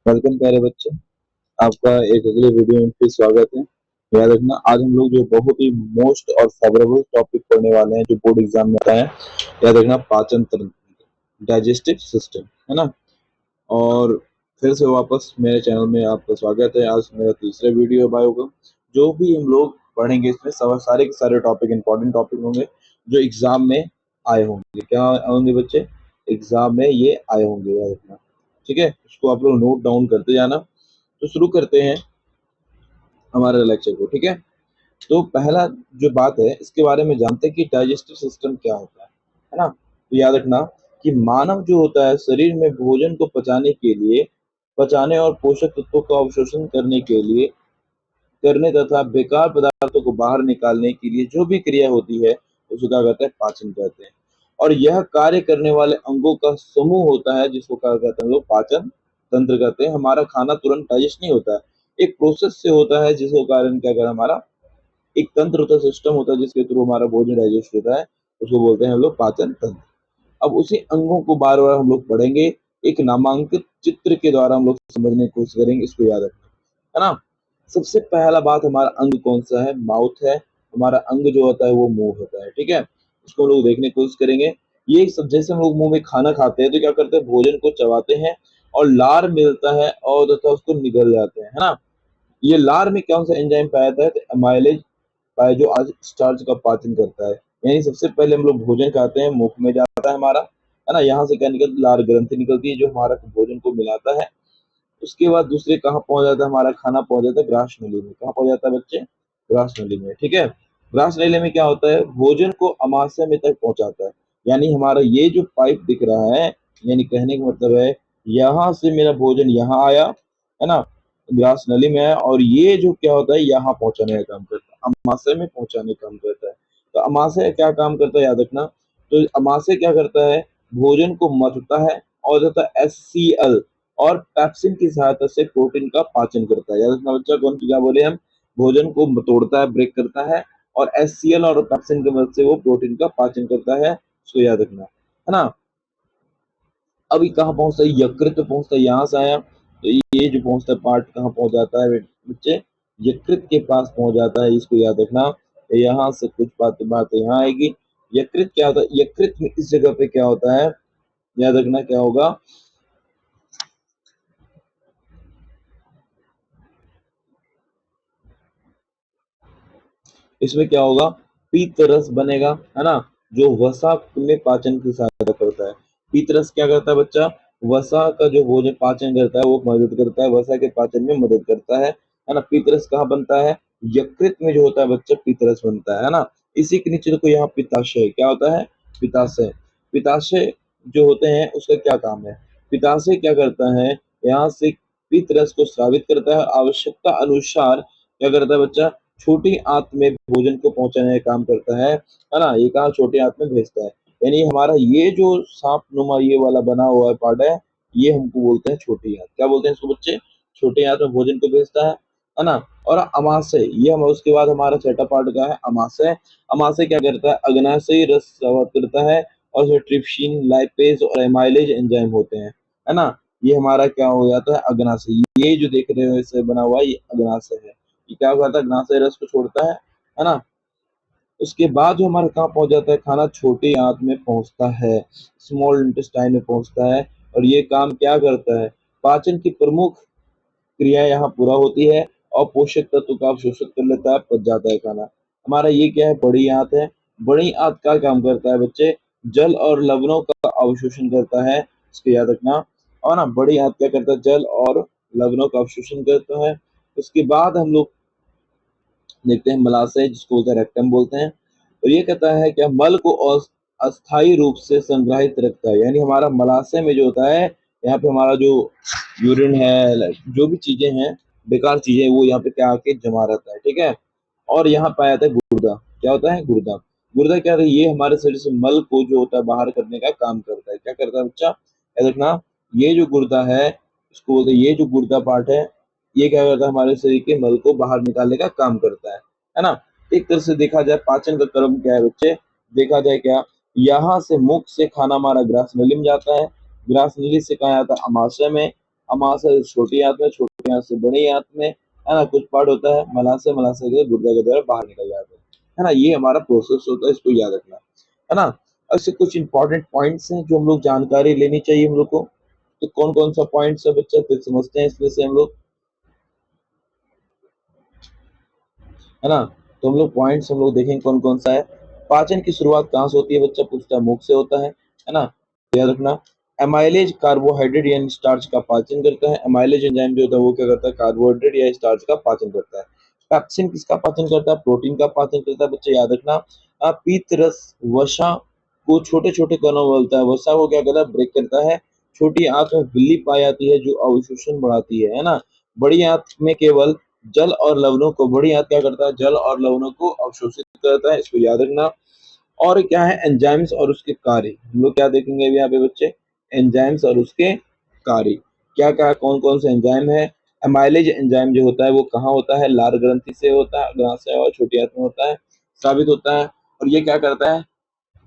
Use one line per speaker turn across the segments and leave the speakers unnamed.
Welcome प्यारे बच्चे, आपका एक अगले वीडियो में फिर स्वागत है। याद रखना, आज हम लोग जो बहुत ही मोस्ट और फेवरेबल टॉपिक पढ़ने वाले हैं जो बोर्ड एग्जाम में आता है। याद रखना, पाचन तंत्र, डाइजेस्टिव सिस्टम, है ना। और फिर से वापस मेरे चैनल में आपका स्वागत है। आज मेरा तीसरा वीडियो बायो का जो भी हम लोग पढ़ेंगे, इसमें सारे के सारे टॉपिक इंपॉर्टेंट टॉपिक होंगे जो एग्जाम में आए होंगे। क्या होंगे बच्चे? एग्जाम में ये आए होंगे, याद रखना। ठीक है, इसको आप लोग नोट डाउन करते जाना। तो शुरू करते हैं हमारे लेक्चर को। ठीक है, तो पहला जो बात है इसके बारे में जानते हैं कि डाइजेस्टिव सिस्टम क्या होता है ना। तो याद रखना कि मानव जो होता है शरीर में भोजन को पचाने के लिए, पचाने और पोषक तत्वों का अवशोषण करने के लिए, करने तथा बेकार पदार्थों को बाहर निकालने के लिए जो भी क्रिया होती है उसको क्या कहते हैं? पाचन कहते हैं। और यह कार्य करने वाले अंगों का समूह होता है जिसको क्या कहते हैं हम लोग? पाचन तंत्र कहते हैं। हमारा खाना तुरंत डाइजेस्ट नहीं होता है, एक प्रोसेस से होता है जिसको कारण क्या कहते हैं? हमारा एक तंत्र होता है, सिस्टम होता है जिसके थ्रू हमारा भोजन डाइजेस्ट होता है, उसको बोलते हैं हम लोग पाचन तंत्र। अब उसी अंगों को बार बार हम लोग पढ़ेंगे, एक नामांकित चित्र के द्वारा हम लोग समझने की कोशिश करेंगे, इसको याद रखना, है ना। सबसे पहला बात, हमारा अंग कौन सा है? माउथ है। हमारा अंग जो होता है वो मुंह होता है। ठीक है, इसको हम लोग देखने की कोशिश करेंगे। ये सब जैसे हम लोग मुंह में खाना खाते हैं तो क्या करते हैं? भोजन को चबाते हैं और लार मिलता है और तथा उसको निगल जाते हैं, है ना। ये लार में कौन सा एंजाइम पाया जाता है? तो अमाइलेज पाया, जो आज स्टार्च का पाचन करता है। यानी सबसे पहले हम लोग भोजन खाते हैं, मुख में जाता है हमारा, है ना। यहाँ से क्या निकलती? लार ग्रंथि निकलती है जो हमारा भोजन को मिलाता है। उसके बाद दूसरे कहाँ पहुंच जाता है? हमारा खाना पहुंच जाता है ग्रास नली में। कहाँ पहुंच जाता है बच्चे? ग्रास नली में। ठीक है, ग्रास नली में क्या होता है? भोजन को अमाशय में तक पहुंचाता है। यानी हमारा ये जो पाइप दिख रहा है, यानी कहने का मतलब है यहाँ से मेरा भोजन यहाँ आया, है ना, ग्रास नली में आया, और ये जो क्या होता है? यहाँ पहुंचाने का काम करता है, अमाशय में पहुंचाने का काम करता है। तो अमाशय क्या काम करता है? याद रखना। तो अमाशय क्या करता है? भोजन को मथता है और तथा HCl और पैप्सिन की सहायता से प्रोटीन का पाचन करता है। याद रखना बच्चा, कौन क्या बोले हम? भोजन को तोड़ता है, ब्रेक करता है, और HCl और पैप्सिन की मदद से वो प्रोटीन का पाचन करता है। इसको याद रखना, है ना। अभी कहाँ पहुंचता है? यकृत पहुंचता है, यहाँ से आया तो ये जो पहुंचता है पार्ट कहाँ पहुंच जाता है बच्चे? यकृत के पास पहुंच जाता है। इसको याद रखना। यहाँ से कुछ बातें यहाँ आएगी। यकृत क्या होता है? यकृत में इस जगह पे क्या होता है? याद रखना क्या होगा? इसमें क्या होगा? पीत रस बनेगा, है ना, जो वसा में पाचन की सहायता करता है। पीत रस क्या करता है बच्चा? वसा का जो भोजन पाचन करता है वो मदद करता है, वसा के पाचन में मदद करता है ना। पीत रस कहाँ बनता है? यकृत में जो होता है बच्चा, पीत रस बनता है ना। इसी के नीचे देखो, यहाँ पित्ताशय क्या होता है? पित्ताशय। पित्ताशय जो होते हैं उसका क्या काम है? पित्ताशय क्या करता है? यहाँ से पित्त रस को स्रावित करता है, आवश्यकता अनुसार क्या करता है बच्चा? छोटी आंत में भोजन को पहुंचाने का काम करता है ना। ये कहा? छोटी आंत में भेजता है। यानी हमारा ये जो सांप नुमा ये वाला बना हुआ है पार्ट है, ये हमको बोलते हैं छोटी आंत। क्या बोलते हैं इसको बच्चे? छोटी आंत में भोजन को भेजता है ना। और अमाशय, ये हम उसके बाद हमारा छठा पार्ट का है अमाशय। अमाशय क्या करता है? अग्नाशयी रस स्रावित करता है और उसमें ट्रिप्सिन, लाइपेज और एमाइलेज एंजाइम होते हैं, है ना। ये हमारा क्या हो जाता है? अग्नाशय। ये जो देख रहे हो इससे बना हुआ ये अग्नाशय है। ये क्या करता है? ग्नाशय रस को छोड़ता है ना। उसके बाद जो हमारा कहाँ पहुंच जाता है? खाना छोटी आंत में पहुंचता है, स्मॉल इंटेस्टाइन में पहुंचता है। और ये काम क्या करता है? पाचन की प्रमुख क्रिया यहाँ पूरा होती है और पोषक तत्व का अवशोषित कर लेता है, पच जाता है खाना। हमारा ये क्या है? बड़ी आंत है। बड़ी आंत का काम करता है बच्चे? जल और लवणों का अवशोषण करता है, इसको याद रखना। और ना, बड़ी आंत क्या करता है? जल और लवणों का अवशोषण करता है। उसके बाद हम लोग देखते हैं मलाशय, जिसको बोलते हैं रेक्टम बोलते हैं। और ये कहता है कि मल को अस्थायी रूप से संग्रहित रखता है। यानी हमारा मलाशय में जो होता है, यहाँ पे हमारा जो यूरिन है, जो भी चीजें हैं, बेकार चीजें, वो यहाँ पे क्या आके जमा रहता है। ठीक है, और यहाँ पाया जाता है गुर्दा। क्या होता है? गुर्दा। गुर्दा क्या है? ये हमारे शरीर से मल को जो होता है बाहर करने का काम करता है। क्या करता है बच्चा? याद रखना। ये जो गुर्दा है, इसको बोलते हैं, ये जो गुर्दा पार्ट है, ये क्या करता है? हमारे शरीर के मल को बाहर निकालने का काम करता है ना। एक तरह से देखा जाए पाचन का क्रम क्या है बच्चे? देखा जाए क्या, यहाँ से मुख से खाना हमारा ग्रास नली में जाता है, ग्रास नली से कहा जाता है अमाशय में, अमाशय छोटी आंत में, छोटी आंत से बड़ी आंत में, है ना। कुछ पार्ट होता है मलाशय, मलाशय के गुर्दा के द्वारा बाहर निकल जाता है ना। ये हमारा प्रोसेस होता है, इसको याद रखना, है ना। ऐसे कुछ इंपॉर्टेंट पॉइंट्स हैं जो हम लोग जानकारी लेनी चाहिए हम लोग को। तो कौन कौन सा पॉइंट्स है बच्चा, फिर समझते हैं इसमें से हम लोग, है ना। तो हम लोग पॉइंट्स हम लोग देखेंगे कौन कौन सा है। पाचन की शुरुआत कहाँ से होती है बच्चा, पूछता है, मुख से होता है ना। याद रखना। एमाइलेज कार्बोहाइड्रेट यानी स्टार्च का पाचन करता है। एमाइलेज एंजाइम जो होता है वो क्या करता है, कार्बोहाइड्रेट या स्टार्च का पाचन करता है। पेप्सिन किसका पाचन करता है, प्रोटीन का पाचन करता है बच्चे, याद रखना। पीत रस वसा को छोटे छोटे कणों में बोलता है, वसा को क्या करता है, ब्रेक करता है। छोटी आंत में विल्ली पाई जाती है जो अवशोषण बढ़ाती है ना। बड़ी आंत में केवल जल और लवणों को, बड़ी आंत क्या करता है, जल और लवणों को अवशोषित करता है, इसको याद रखना। और क्या है एंजाइम्स और उसके कार्य, हम लोग क्या देखेंगे अभी यहाँ पे बच्चे, एंजाइम्स और उसके कार्य। क्या क्या कौन कौन से एंजाइम है। एमाइलेज एंजाइम जो होता है वो कहाँ होता है, लार ग्रंथि से होता है, ग्रासय और छोटी आंत में होता है, साबित होता है। और ये क्या करता है,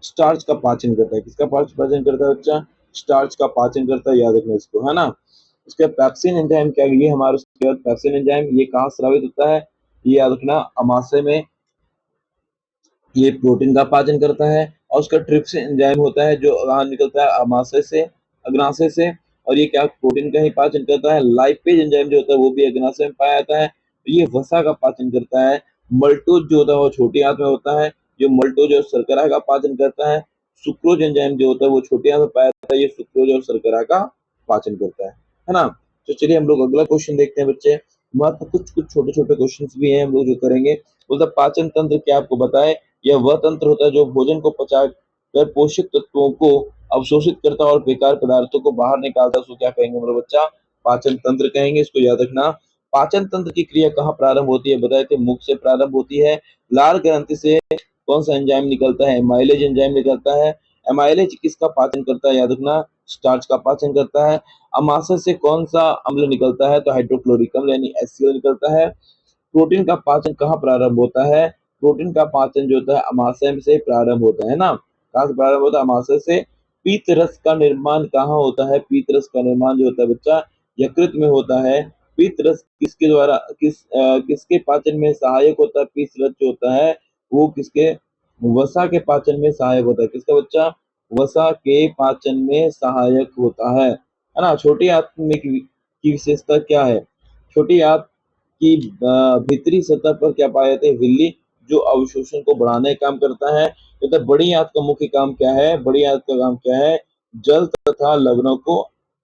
स्टार्च का पाचन करता है। किसका पाचन करता है बच्चा, स्टार्च का पाचन करता है, याद रखना इसको, है ना। उसके बाद पेप्सिन एंजाइम क्या, ये हमारे उसके बाद पेप्सिन एंजाइम ये कहाँ स्रावित होता है, ये याद रखना, अमाशय में। ये प्रोटीन का पाचन करता है। और उसका ट्रिप्सिन एंजाइम होता है जो कहाँ निकलता है, अमाशय से, अग्नाशय से। और ये क्या प्रोटीन का ही पाचन करता है। लाइपेज एंजाइम जो होता है वो भी अग्नाशय में पाया जाता है, तो ये वसा का पाचन करता है। मल्टोज जो होता है वो छोटी आंत में होता है, जो मल्टोज और शर्करा का पाचन करता है। सुक्रोज एंजाइम जो होता है वो छोटी आंत में पाया जाता है, ये सुक्रोज और शर्करा का पाचन करता है ना। तो चलिए हम लोग अगला क्वेश्चन देखते हैं बच्चे। हमारे कुछ कुछ छोटे छोटे क्वेश्चन भी हैं हम लोग जो करेंगे। बोलता पाचन तंत्र क्या आपको बताए, यह वह तंत्र होता है जो भोजन को पचाकर पोषक तत्वों को अवशोषित करता है और बेकार पदार्थों को बाहर निकालता है, उसको क्या कहेंगे मेरा बच्चा, पाचन तंत्र कहेंगे, इसको याद रखना। पाचन तंत्र की क्रिया कहाँ प्रारंभ होती है, बताए थे मुख से प्रारंभ होती है। लार ग्रंथि से कौन सा एंजाइम निकलता है, एमाइलेज एंजाइम निकलता है। एमाइलेज किसका पाचन करता है, याद रखना, स्टार्च का पाचन करता है। अमाशय से कौन सा अम्ल निकलता है, तो हाइड्रोक्लोरिक अम्ल यानी HCl निकलता है। प्रोटीन का पाचन कहाँ प्रारंभ होता है, प्रोटीन का पाचन जो होता है अमाशय से प्रारंभ होता है ना। कहाँ से प्रारंभ होता है, अमाशय से। पीत रस का निर्माण कहाँ होता है, पीत रस का निर्माण जो होता है बच्चा यकृत में होता है। पीत रस किसके द्वारा किसके पाचन में सहायक होता है, पीत रस जो होता है वो किसके, वसा के पाचन में सहायक होता है। किसका बच्चा, वसा के पाचन में सहायक होता है ना। छोटी आंत में की विशेषता क्या है, छोटी आंत की भीतरी सतह पर क्या पाए जाते हैं, विल्ली, जो अवशोषण को बढ़ाने का काम करता है। तथा बड़ी आंत का मुख्य काम क्या है, बड़ी आंत का काम क्या है, जल तथा लवणों को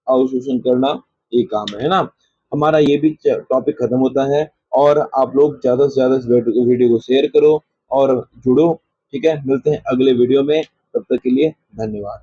अवशोषण करना, ये काम है ना। हमारा ये भी टॉपिक खत्म होता है। और आप लोग ज्यादा से ज्यादा इस वीडियो को शेयर करो और जुड़ो, ठीक है। मिलते हैं अगले वीडियो में, तब तक के लिए धन्यवाद।